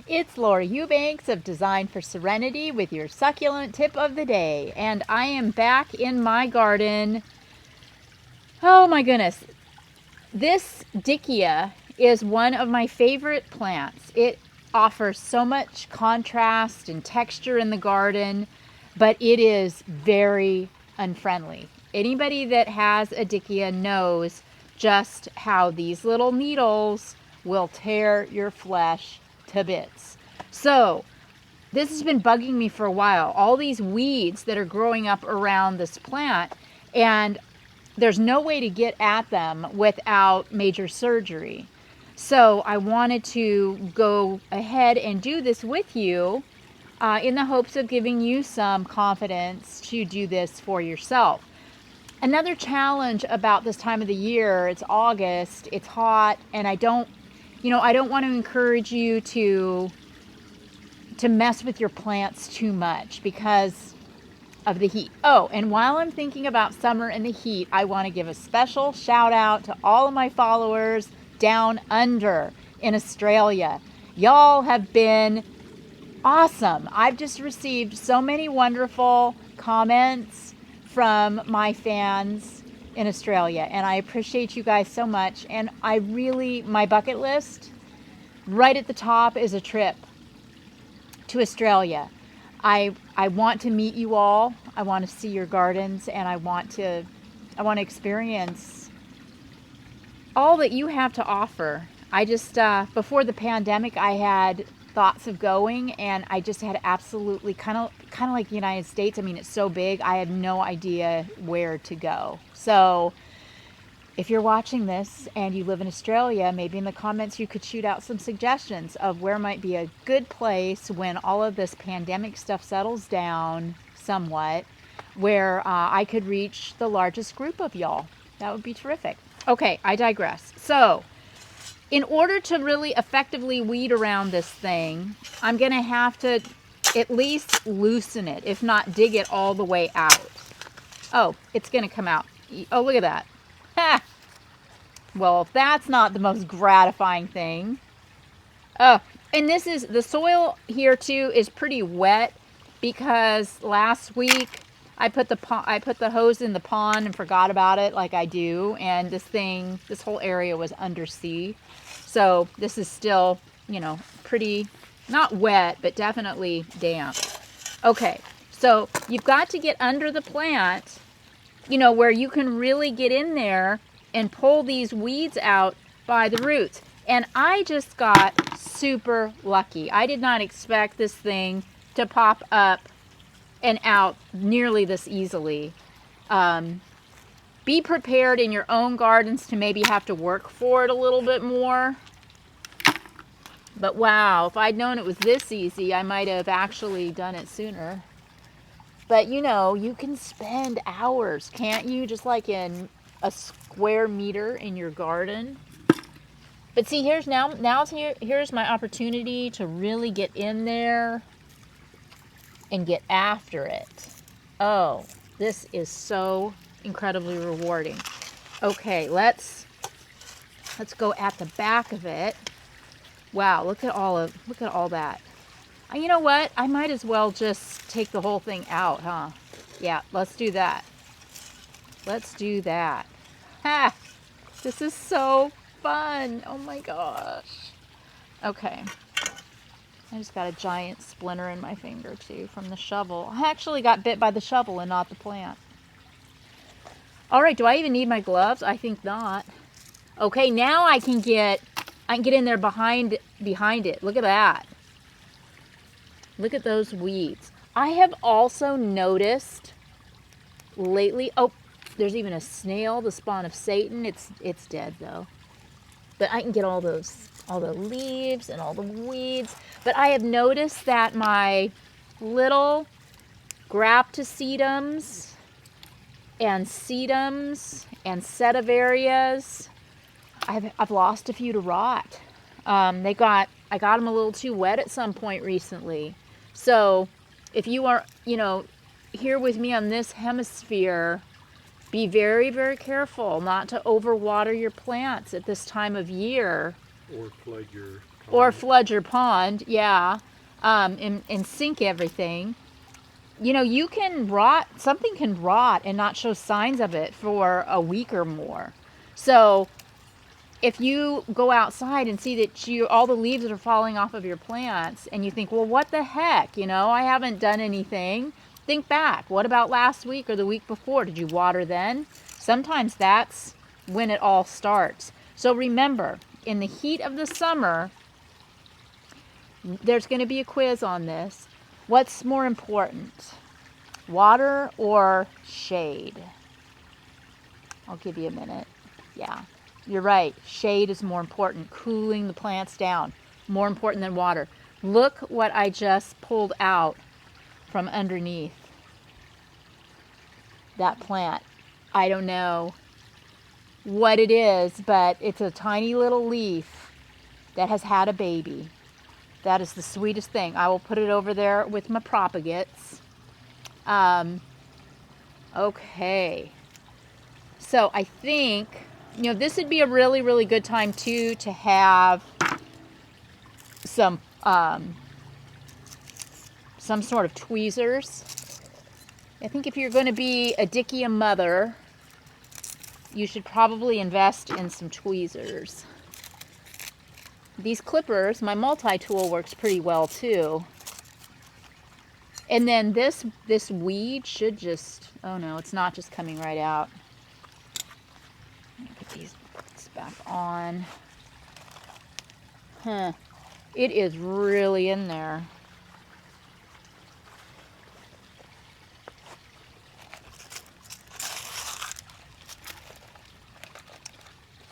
It's Laura Eubanks of Design for Serenity with your succulent tip of the day. And I am back in my garden. Oh my goodness. This Dickia is one of my favorite plants. It offers so much contrast and texture in the garden, but it is very unfriendly. Anybody that has a Dickia knows just how these little needles will tear your flesh to bits. So this has been bugging me for a while. All these weeds that are growing up around this plant, and there's no way to get at them without major surgery. So I wanted to go ahead and do this with you in the hopes of giving you some confidence to do this for yourself. Another challenge about this time of the year, it's August, it's hot, and I don't want to encourage you to mess with your plants too much because of the heat. Oh, and while I'm thinking about summer and the heat, I want to give a special shout out to all of my followers down under in Australia. Y'all have been awesome. I've just received so many wonderful comments from my fans in Australia, and I appreciate you guys so much. And my bucket list right at the top is a trip to Australia. I want to meet you all. I want to see your gardens, and I want to experience all that you have to offer. I just before the pandemic, I had thoughts of going, and I just had absolutely kind of like the United States. I mean, it's so big. I had no idea where to go. So if you're watching this and you live in Australia, maybe in the comments you could shoot out some suggestions of where might be a good place when all of this pandemic stuff settles down somewhat, where I could reach the largest group of y'all. That would be terrific. Okay, I digress. So, in order to really effectively weed around this thing, I'm going to have to at least loosen it, if not dig it all the way out. Oh, it's going to come out. Oh, look at that. Ha! Well, if that's not the most gratifying thing. Oh, and the soil here too is pretty wet because last week I put the hose in the pond and forgot about it like I do, and this whole area was undersea. So this is still, pretty, not wet, but definitely damp. Okay, so you've got to get under the plant, where you can really get in there and pull these weeds out by the roots. And I just got super lucky. I did not expect this thing to pop up and out nearly this easily. Be prepared in your own gardens to maybe have to work for it a little bit more. But wow, if I'd known it was this easy, I might have actually done it sooner. But you can spend hours, can't you? Just like in a square meter in your garden. But see, here's my opportunity to really get in there and get after it. Oh, this is so incredibly rewarding. Okay, let's go at the back of it. Wow, look at all that. You know what? I might as well just take the whole thing out, huh? Yeah, let's do that. Let's do that. Ha! This is so fun. Oh my gosh. Okay. I just got a giant splinter in my finger too from the shovel. I actually got bit by the shovel and not the plant. All right, do I even need my gloves? I think not. Okay, now I can get in there behind it. Look at that. Look at those weeds. I have also noticed lately, oh, there's even a snail, the spawn of Satan. It's dead though. But I can get all the leaves and all the weeds. But I have noticed that my little graptosedums and sedums and sedivarias, I've lost a few to rot. I got them a little too wet at some point recently. So if you are, here with me on this hemisphere, be very, very careful not to overwater your plants at this time of year. Or flood your or flood your pond, yeah, and sink everything. You know, you can rot, something can rot and not show signs of it for a week or more. So if you go outside and see that all the leaves are falling off of your plants and you think, well, what the heck, you know, I haven't done anything. Think back. What about last week or the week before? Did you water then? Sometimes that's when it all starts. So remember, in the heat of the summer, there's going to be a quiz on this. What's more important, water or shade? I'll give you a minute. Yeah, you're right. Shade is more important. Cooling the plants down, more important than water. Look what I just pulled out from underneath that plant. I don't know what it is, but it's a tiny little leaf that has had a baby. That is the sweetest thing. I will put it over there with my propagates. Okay. So I think, you know, this would be a really, really good time too to have some sort of tweezers. I think if you're going to be a Dickia mother, you should probably invest in some tweezers. These clippers, my multi-tool works pretty well too. And then this weed should just, oh no, it's not just coming right out. Let me put these back on. Huh. It is really in there.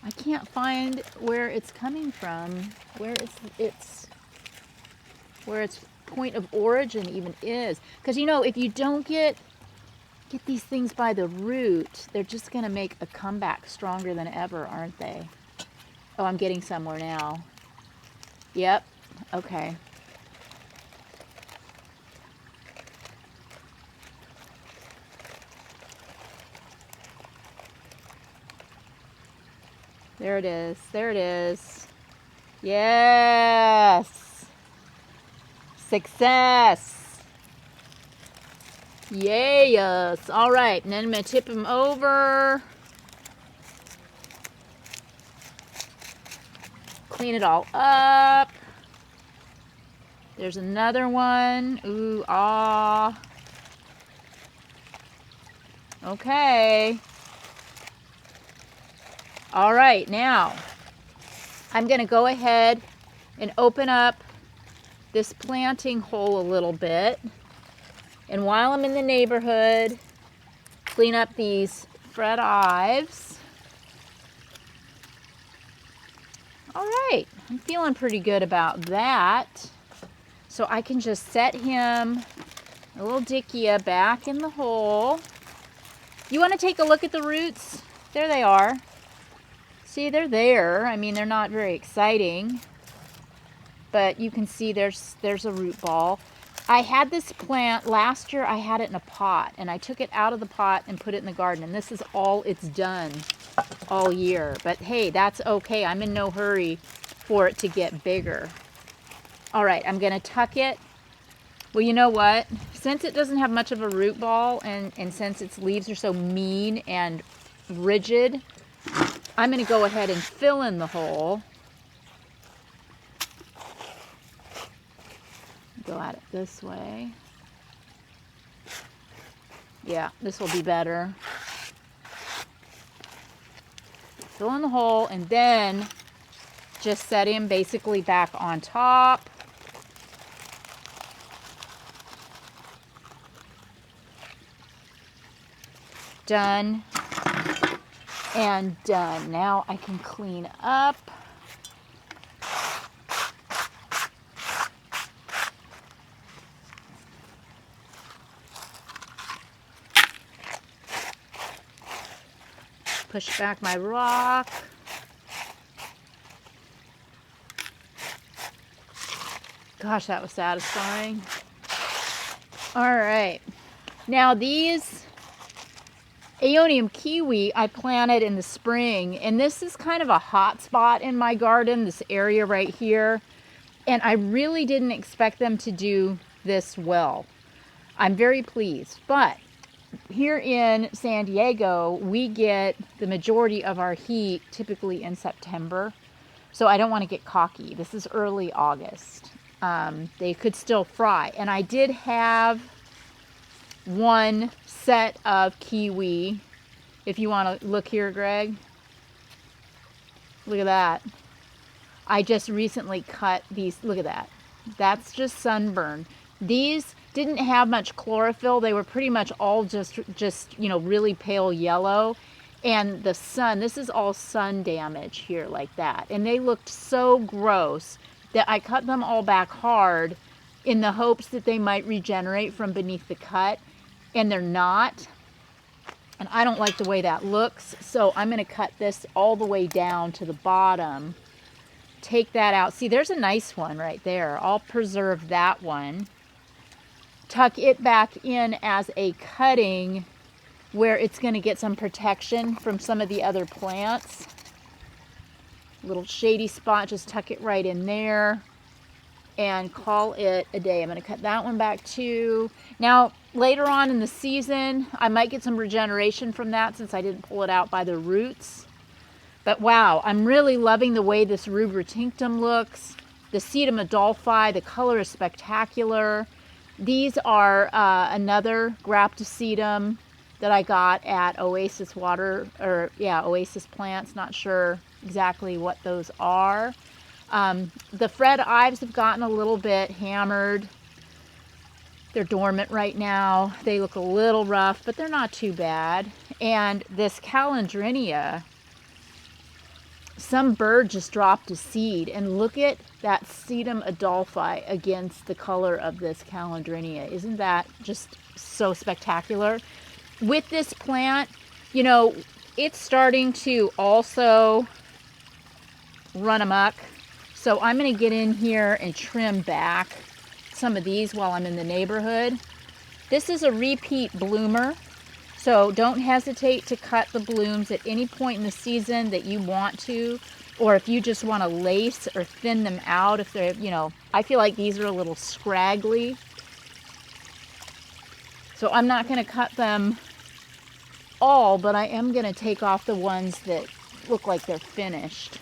I can't find where it's coming from, where its point of origin even is. Because, you know, if you don't get these things by the root, they're just going to make a comeback stronger than ever, aren't they? Oh, I'm getting somewhere now. Yep. Okay. There it is. There it is. Yes. Success. Yes. All right. And then I'm going to tip them over. Clean it all up. There's another one. Ooh, ah. Okay. All right, now I'm going to go ahead and open up this planting hole a little bit. And while I'm in the neighborhood, clean up these Fred Ives. All right, I'm feeling pretty good about that. So I can just set him, a little Dickia, back in the hole. You want to take a look at the roots? There they are. See, they're there. I mean, they're not very exciting, but you can see there's a root ball. I had this plant last year. I had it in a pot, and I took it out of the pot and put it in the garden, and this is all it's done all year. But hey, that's okay. I'm in no hurry for it to get bigger. All right, I'm going to tuck it. Well, you know what? Since it doesn't have much of a root ball, and since its leaves are so mean and rigid, I'm going to go ahead and fill in the hole. Go at it this way. Yeah, this will be better. Fill in the hole and then just set him basically back on top. Done. And done. Now I can clean up. Push back my rock. Gosh, that was satisfying. All right. Now these Aeonium kiwi I planted in the spring, and this is kind of a hot spot in my garden, this area right here. And I really didn't expect them to do this well. I'm very pleased. But here in San Diego, we get the majority of our heat typically in September. So I don't want to get cocky. This is early August. They could still fry. And I did have one set of kiwi. If you want to look here, Greg. Look at that. I just recently cut these. Look at that. That's just sunburn. These didn't have much chlorophyll. They were pretty much all just you know, really pale yellow. And the sun, this is all sun damage here like that. And they looked so gross that I cut them all back hard in the hopes that they might regenerate from beneath the cut. And they're not. And I don't like the way that looks. So I'm going to cut this all the way down to the bottom. Take that out. See, there's a nice one right there. I'll preserve that one. Tuck it back in as a cutting where it's going to get some protection from some of the other plants. Little shady spot, just tuck it right in there and call it a day. I'm going to cut that one back too. Now, later on in the season, I might get some regeneration from that since I didn't pull it out by the roots. But wow, I'm really loving the way this rubra tinctum looks. The sedum adolphi, the color is spectacular. These are another graptosedum that I got at Oasis Water, or yeah, Oasis Plants. Not sure exactly what those are. The Fred Ives have gotten a little bit hammered. They're dormant right now. They look a little rough, but they're not too bad. And this Calandrinia, some bird just dropped a seed, and look at that sedum adolphi against the color of this Calandrinia. Isn't that just so spectacular? With this plant, you know, it's starting to also run amok. So I'm going to get in here and trim back some of these while I'm in the neighborhood. This is a repeat bloomer. So don't hesitate to cut the blooms at any point in the season that you want to, or if you just want to lace or thin them out. If they're, you know, I feel like these are a little scraggly. So I'm not going to cut them all, but I am going to take off the ones that look like they're finished.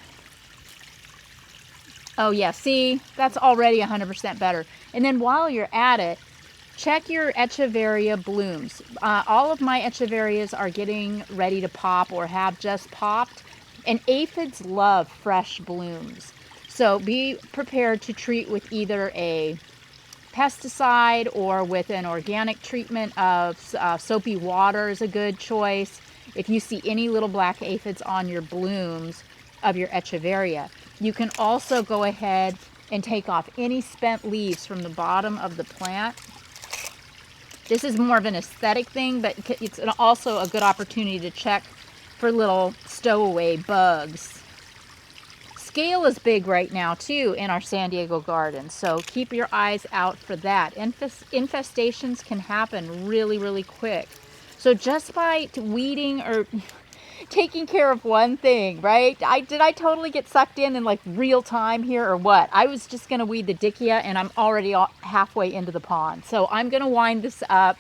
Oh yeah, see, that's already 100% better. And then while you're at it, check your echeveria blooms. All of my echeverias are getting ready to pop or have just popped, and aphids love fresh blooms. So be prepared to treat with either a pesticide or with an organic treatment of soapy water is a good choice if you see any little black aphids on your blooms of your echeveria. You can also go ahead and take off any spent leaves from the bottom of the plant. This is more of an aesthetic thing, but it's also a good opportunity to check for little stowaway bugs. Scale is big right now too in our San Diego garden, so keep your eyes out for that. Infestations can happen really, really quick. So just by weeding or taking care of one thing, right? Did I totally get sucked in like real time here or what? I was just going to weed the dickia and I'm already halfway into the pond. So I'm going to wind this up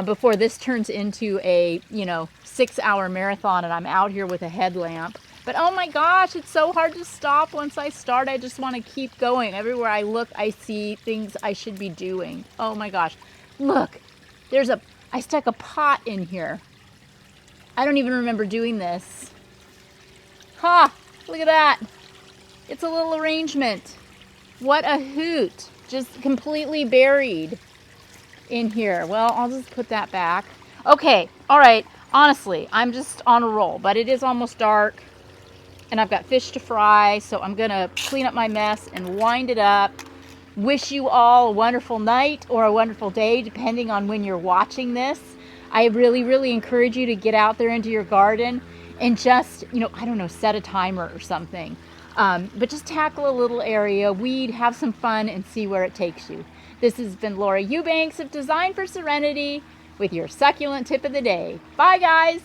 before this turns into a, 6-hour marathon and I'm out here with a headlamp. But oh my gosh, it's so hard to stop once I start. I just want to keep going. Everywhere I look, I see things I should be doing. Oh my gosh. Look, I stuck a pot in here. I don't even remember doing this. Ha! Look at that. It's a little arrangement. What a hoot. Just completely buried in here. Well, I'll just put that back. Okay, all right. Honestly, I'm just on a roll, but it is almost dark and I've got fish to fry, so I'm going to clean up my mess and wind it up. Wish you all a wonderful night or a wonderful day, depending on when you're watching this. I really, really encourage you to get out there into your garden and just, I don't know, set a timer or something. But just tackle a little area, weed, have some fun, and see where it takes you. This has been Laura Eubanks of Design for Serenity with your succulent tip of the day. Bye, guys.